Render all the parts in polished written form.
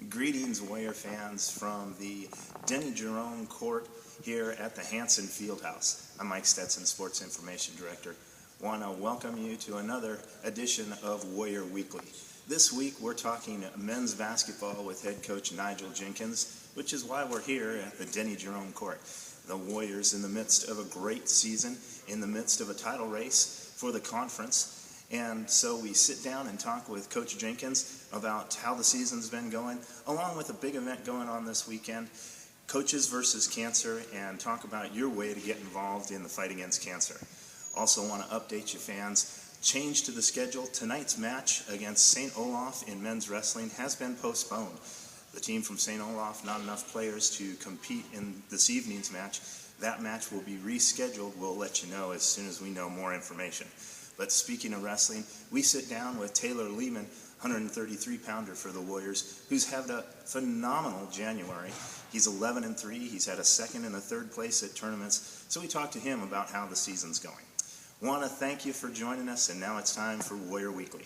Greetings, Warrior fans, from the Denny Jerome Court here at the Hanson Fieldhouse. I'm Mike Stetson, Sports Information Director. Want to welcome you to another edition of Warrior Weekly. This week we're talking men's basketball with head coach Nigel Jenkins, which is why we're here at the Denny Jerome Court. The Warriors in the midst of a great season, in the midst of a title race for the conference. And so we sit down and talk with Coach Jenkins about how the season's been going, along with a big event going on this weekend, Coaches versus Cancer, and talk about your way to get involved in the fight against cancer. Also want to update you fans, change to the schedule. Tonight's match against St. Olaf in men's wrestling has been postponed. The team from St. Olaf, not enough players to compete in this evening's match. That match will be rescheduled. We'll let you know as soon as we know more information. But speaking of wrestling, we sit down with Taylor Lehman, 133-pounder for the Warriors, who's had a phenomenal January. He's 11-3. He's had a second and a third place at tournaments. So we talked to him about how the season's going. Want to thank you for joining us, and now it's time for Warrior Weekly.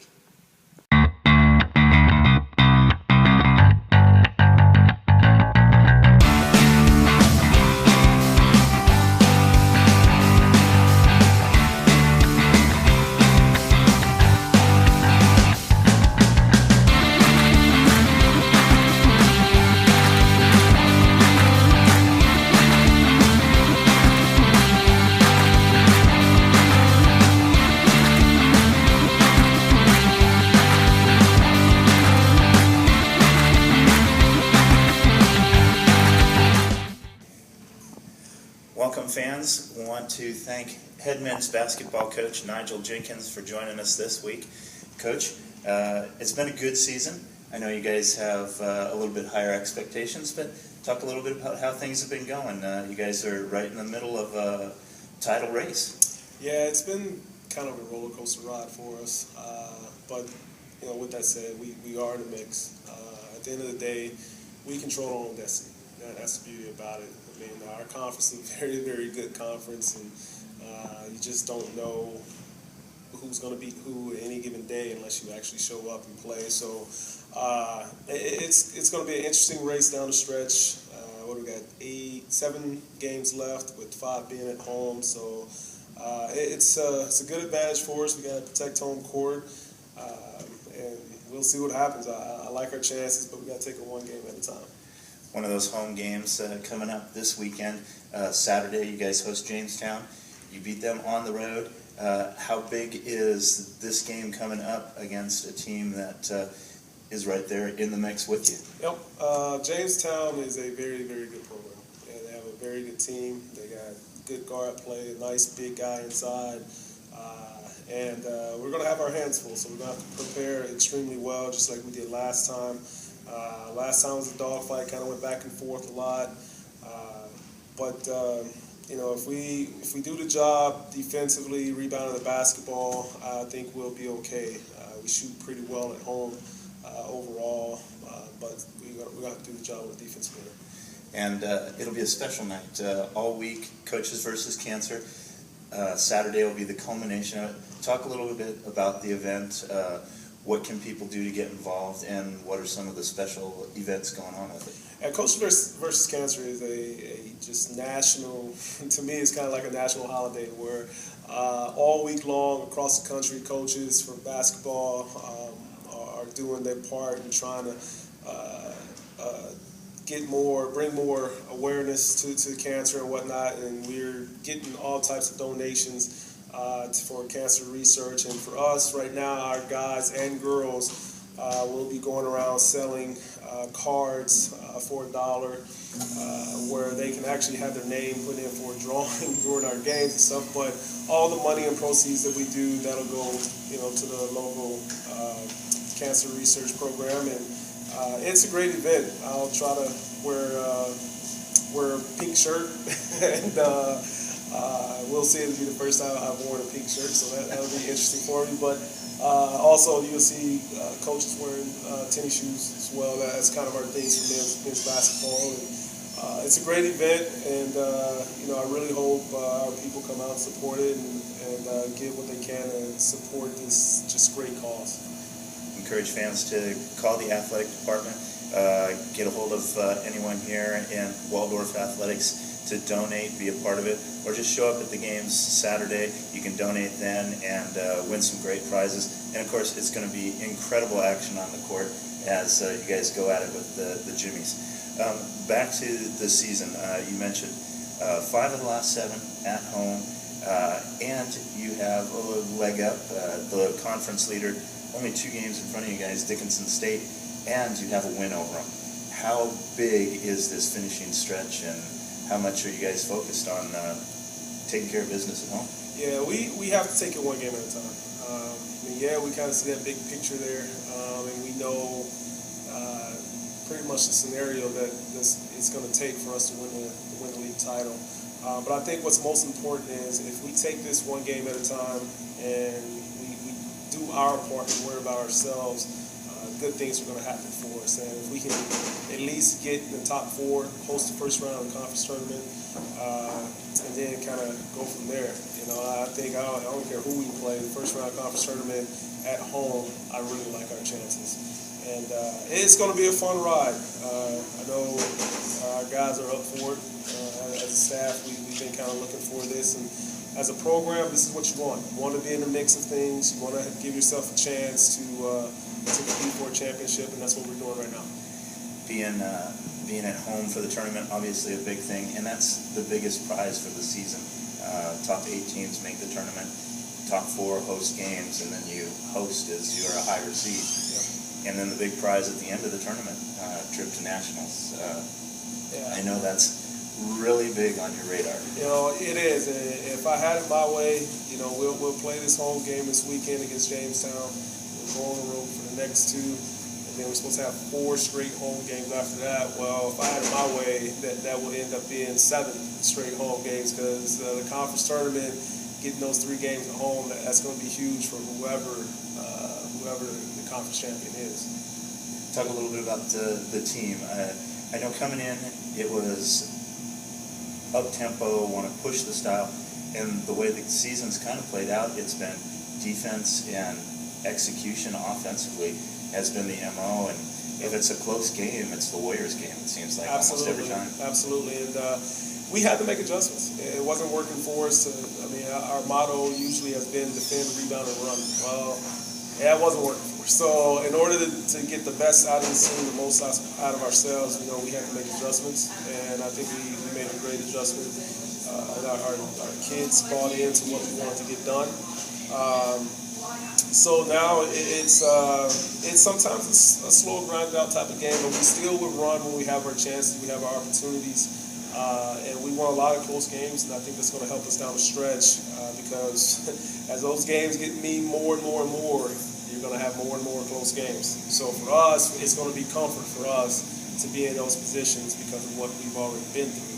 Welcome, fans. We want to thank head men's basketball coach Nigel Jenkins for joining us this week. Coach, it's been a good season. I know you guys have a little bit higher expectations, but talk a little bit about how things have been going. You guys are right in the middle of a title race. Yeah, it's been kind of a roller coaster ride for us. But with that said, we are in the mix. At the end of the day, we control our own destiny. That's the beauty about it. I mean, our conference is a very, very good conference, and you just don't know who's going to beat who any given day unless you actually show up and play. So it's going to be an interesting race down the stretch. What do we got? 7 games left with 5 being at home. So it's a good advantage for us. We got to protect home court, and we'll see what happens. I like our chances, but we got to take it one game at a time. One of those home games coming up this weekend. Saturday, you guys host Jamestown. You beat them on the road. How big is this game coming up against a team that is right there in the mix with you? Yep. Jamestown is a very, very good program. And they have a very good team. They got good guard play, a nice big guy inside. And we're going to have our hands full, so we're going to have to prepare extremely well, just like we did last time. Last time was a dogfight, kind of went back and forth a lot. But if we do the job defensively, rebounding the basketball, I think we'll be okay. We shoot pretty well at home overall, but we got to do the job with the defensive end. And it'll be a special night all week, Coaches versus Cancer. Saturday will be the culmination of it. Talk a little bit about the event. What can people do to get involved, and what are some of the special events going on with it? Yeah, Coaches versus Cancer is a just national, to me it's kind of like a national holiday where all week long across the country, coaches for basketball are doing their part in trying to bring more awareness to cancer and whatnot, and we're getting all types of donations for cancer research. And for us right now, our guys and girls will be going around selling cards for $1 where they can actually have their name put in for a drawing during our games and stuff. But all the money and proceeds that we do, that'll go to the local cancer research program. And it's a great event. I'll try to wear a pink shirt and we'll see. It'll be the first time I've worn a pink shirt, so that'll be interesting for me. But also, you'll see coaches wearing tennis shoes as well. That's kind of our things for men's basketball. And it's a great event, and I really hope our people come out and support it and give what they can and support this just great cause. And encourage fans to call the athletic department, get a hold of anyone here in Waldorf Athletics to donate, be a part of it, or just show up at the games Saturday. You can donate then and win some great prizes. And of course, it's going to be incredible action on the court as you guys go at it with the Jimmies. Back to the season, you mentioned 5 of the last 7 at home, and you have a little leg up, the conference leader, only 2 games in front of you guys, Dickinson State, and you have a win over them. How big is this finishing stretch, and how much are you guys focused on taking care of business at home? Yeah, we have to take it one game at a time. We kind of see that big picture there, and we know pretty much the scenario that it's going to take for us to win the league title. But I think what's most important is if we take this one game at a time and we do our part and worry about ourselves, good things are going to happen for us. And if we can at least get in the top 4, host the first round of the conference tournament, and then kind of go from there. I think I don't care who we play, the first round of conference tournament at home, I really like our chances. And it's going to be a fun ride. I know our guys are up for it. As a staff, we've been kind of looking for this. And as a program, this is what you want. You want to be in the mix of things. You want to give yourself a chance to compete for a championship, and that's what we're doing right now. Being at home for the tournament, obviously a big thing, and that's the biggest prize for the season. Top 8 teams make the tournament. Top 4 host games, and then you host as you're a higher seed. Yep. And then the big prize at the end of the tournament, trip to nationals. I know that's really big on your radar. It is. If I had it my way, we'll play this home game this weekend against Jamestown. We'll go on the road for the next 2, and then we're supposed to have 4 straight home games after that. Well, if I had it my way, that would end up being 7 straight home games because the conference tournament, getting those 3 games at home, that's going to be huge for whoever the conference champion is. Talk a little bit about the team. I know coming in, it was up-tempo, want to push the style, and the way the season's kind of played out, it's been defense and execution offensively has been the MO, and if it's a close game, it's the Warriors game, it seems like. Absolutely. Almost every time. Absolutely, and we had to make adjustments. It wasn't working for us. Our motto usually has been defend, rebound, and run. Well, it wasn't working for us. So in order to get the best out of the team, the most out of ourselves, we had to make adjustments, and I think we made a great adjustment. Our kids bought into what we wanted to get done. So now it's sometimes it's a slow, grinded out type of game, but we still would run when we have our chances, we have our opportunities, and we won a lot of close games, and I think that's going to help us down the stretch because as those games get mean more and more and more, you're going to have more and more close games. So for us, it's going to be comfort for us to be in those positions because of what we've already been through.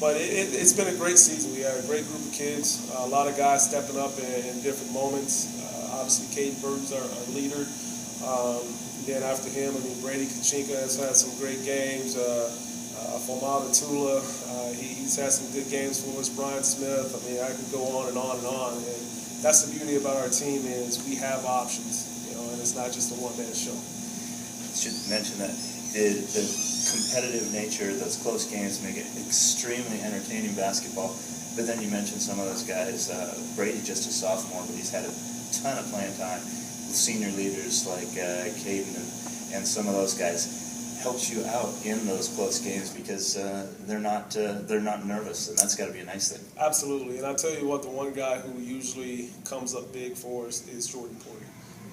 But it's been a great season. We had a great group of kids, a lot of guys stepping up in different moments. Obviously, Caden Burton's our leader. Then after him, Brady Kachinka has had some great games. Fomada Tula, he's had some good games for us. Brian Smith. I could go on and on and on. And that's the beauty about our team is we have options, and it's not just a one-man show. I should mention that the competitive nature of those close games make it extremely entertaining basketball. But then you mentioned some of those guys. Brady just a sophomore, but he's had a ton of playing time with senior leaders like Caden and some of those guys. Helps you out in those close games because they're not nervous, and that's got to be a nice thing. Absolutely, and I tell you what, the one guy who usually comes up big for us is Jordan Porter.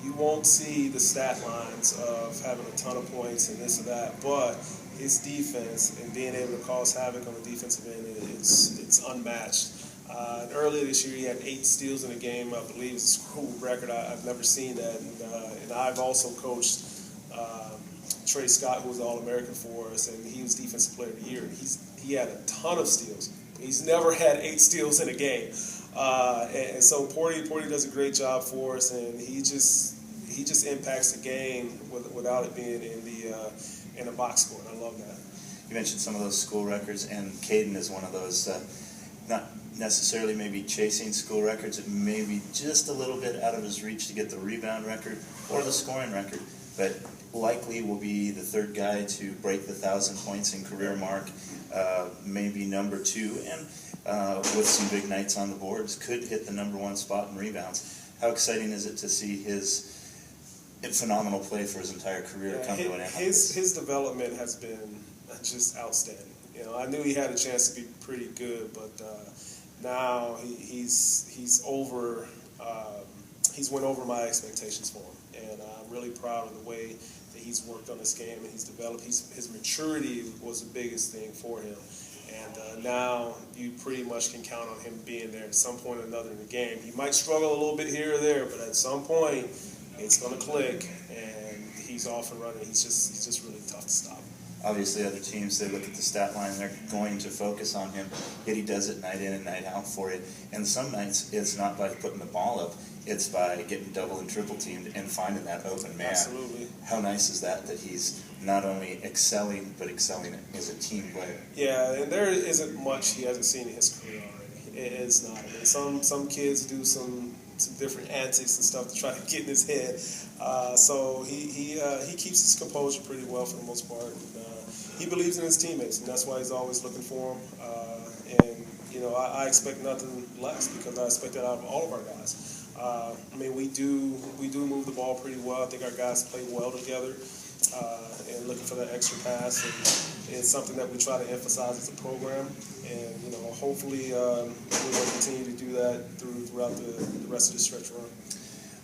You won't see the stat lines of having a ton of points and this or that, but his defense and being able to cause havoc on the defensive end, it's unmatched. Earlier this year, he had 8 steals in a game. I believe it's a school record. I've never seen that, and I've also coached Trey Scott, who was the All-American for us, and he was Defensive Player of the Year. He had a ton of steals. He's never had 8 steals in a game. And so Porty does a great job for us, and he just impacts the game without it being in the box score. And I love that. You mentioned some of those school records, and Caden is one of those. Not necessarily maybe chasing school records, it may be just a little bit out of his reach to get the rebound record, or the scoring record, but likely will be the third guy to break the 1,000 points in career mark, maybe number 2, and with some big nights on the boards, could hit the number 1 spot in rebounds. How exciting is it to see his phenomenal play for his entire career come to an end? His development has been just outstanding. You know, I knew he had a chance to be pretty good, but now he's over. He's went over my expectations for him, and I'm really proud of the way that he's worked on this game and he's developed. His maturity was the biggest thing for him, and now you pretty much can count on him being there at some point or another in the game. He might struggle a little bit here or there, but at some point it's going to click, and he's off and running. He's just really tough to stop. Obviously, other teams, they look at the stat line, they're going to focus on him, yet he does it night in and night out for you. And some nights, it's not by putting the ball up, it's by getting double and triple teamed and finding that open man. Absolutely. How nice is that he's not only excelling, but excelling as a team player? Yeah, and there isn't much he hasn't seen in his career already. It's not. I mean, some kids do some different antics and stuff to try to get in his head. So he keeps his composure pretty well for the most part. And, he believes in his teammates, and that's why he's always looking for them. And you know, I expect nothing less because I expect that out of all of our guys. I mean, we do move the ball pretty well. I think our guys play well together, and looking for that extra pass. And it's something that we try to emphasize as a program. And you know, hopefully we're going to continue to do that throughout the rest of the stretch run.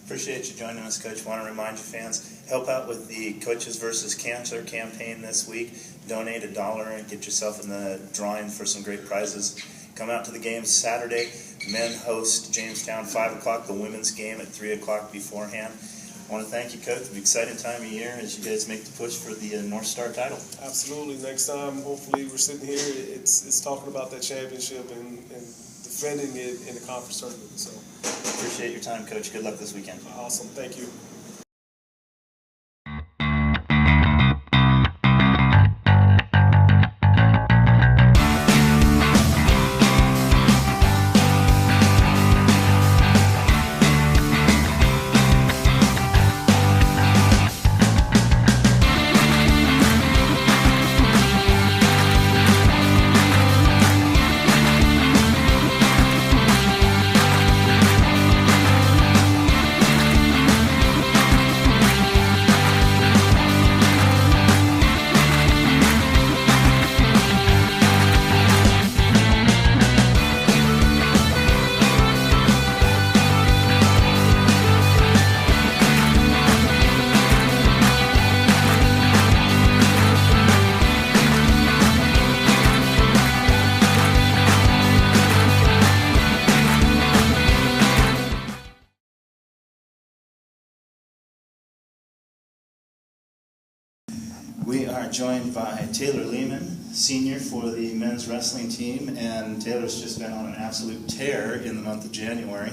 Appreciate you joining us, Coach. Want to remind you fans, help out with the Coaches versus Cancer campaign this week. Donate $1 and get yourself in the drawing for some great prizes. Come out to the game Saturday. Men host Jamestown 5 o'clock, the women's game at 3 o'clock beforehand. I want to thank you, Coach. It's an exciting time of year as you guys make the push for the North Star title. Absolutely. Next time, hopefully, we're sitting here, it's talking about that championship and defending it in the conference tournament. So, appreciate your time, Coach. Good luck this weekend. Awesome. Thank you. We are joined by Taylor Lehman, senior for the men's wrestling team, and Taylor's just been on an absolute tear in the month of January.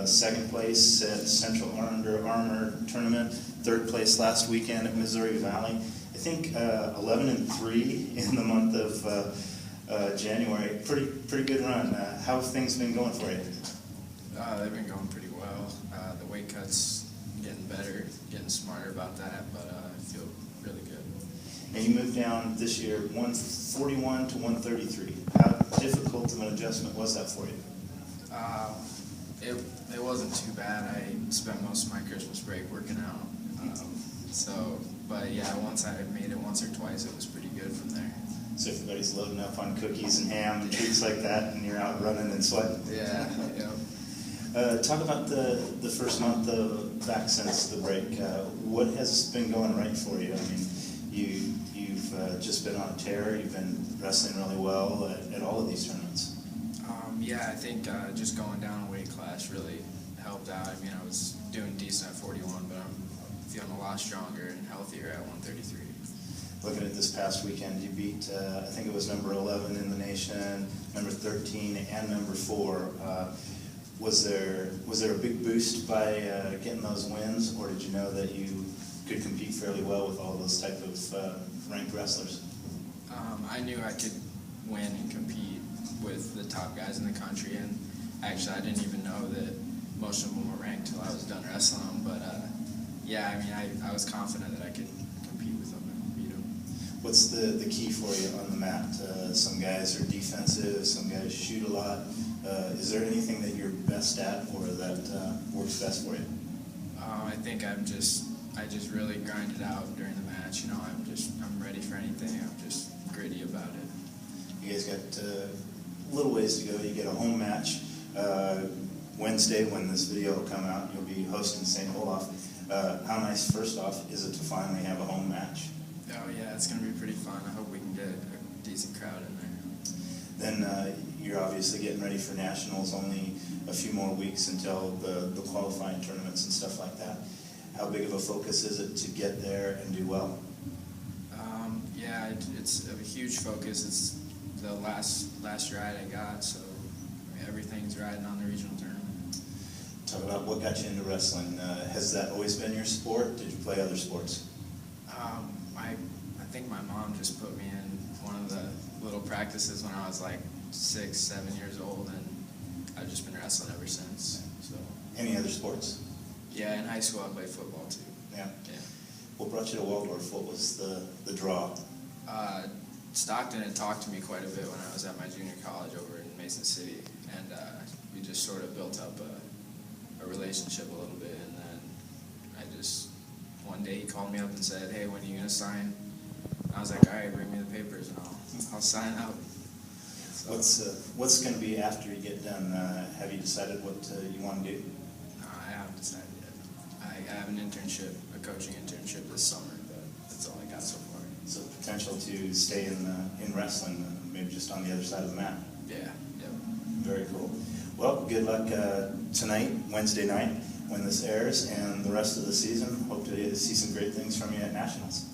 Second place at Central Under Armour tournament, third place last weekend at Missouri Valley. I think 11-3 in the month of January. Pretty good run. How have things been going for you? They've been going pretty well. The weight cuts getting better, getting smarter about that, but I feel really good. And you moved down this year 141 to 133. How difficult of an adjustment was that for you? It wasn't too bad. I spent most of my Christmas break working out. But yeah, once I made it once or twice, it was pretty good from there. So everybody's loading up on cookies and ham and treats like that, and you're out running and sweating. Yeah, Talk about the first month back since the break. What has been going right for you? I mean, you've just been on a tear. You've been wrestling really well at all of these tournaments. Yeah, I think just going down a weight class really helped out. I mean, I was doing decent at 41, but I'm feeling a lot stronger and healthier at 133. Looking at this past weekend, you beat, I think it was number 11 in the nation, number 13, and number 4. Was there a big boost by getting those wins, or did you know that you could compete fairly well with all those type of ranked wrestlers? I knew I could win and compete with the top guys in the country, and actually I didn't even know that most of them were ranked till I was done wrestling them, but yeah, I mean, I was confident that I could compete with them and beat them. What's the key for you on the mat? Some guys are defensive, some guys shoot a lot. Is there anything that you're best at or that works best for you? I think I just really grind it out during the match. You know, I'm ready for anything. I'm just gritty about it. You guys got a little ways to go. You get a home match Wednesday when this video will come out. You'll be hosting St. Olaf. How nice, first off, is it to finally have a home match? Oh yeah, it's going to be pretty fun. I hope we can get a decent crowd in there. Then you're obviously getting ready for nationals, only a few more weeks until the qualifying tournaments and stuff like that. How big of a focus is it to get there and do well? Yeah, it's a huge focus. It's the last ride I got, so I mean, everything's riding on the regional tournament. Talk about what got you into wrestling. Has that always been your sport? Did you play other sports? I think my mom just put me in one of the little practices when I was like 6, 7 years old, and I've just been wrestling ever since. So. Any other sports? Yeah, in high school I played football too. Yeah. Yeah. What brought you to Waldorf? What was the draw? Stockton had talked to me quite a bit when I was at my junior college over in Mason City, and we just sort of built up a relationship a little bit, and then one day he called me up and said, "Hey, when are you going to sign?" I was like, "All right, bring me the papers and I'll sign out." So, What's going to be after you get done? Have you decided what you want to do? no, I haven't decided yet. I have an internship, a coaching internship this summer, but that's all I got so far. So potential to stay in wrestling, maybe just on the other side of the mat. Yeah, yep. Very cool. Well, good luck tonight, Wednesday night, when this airs, and the rest of the season. Hope to see some great things from you at Nationals.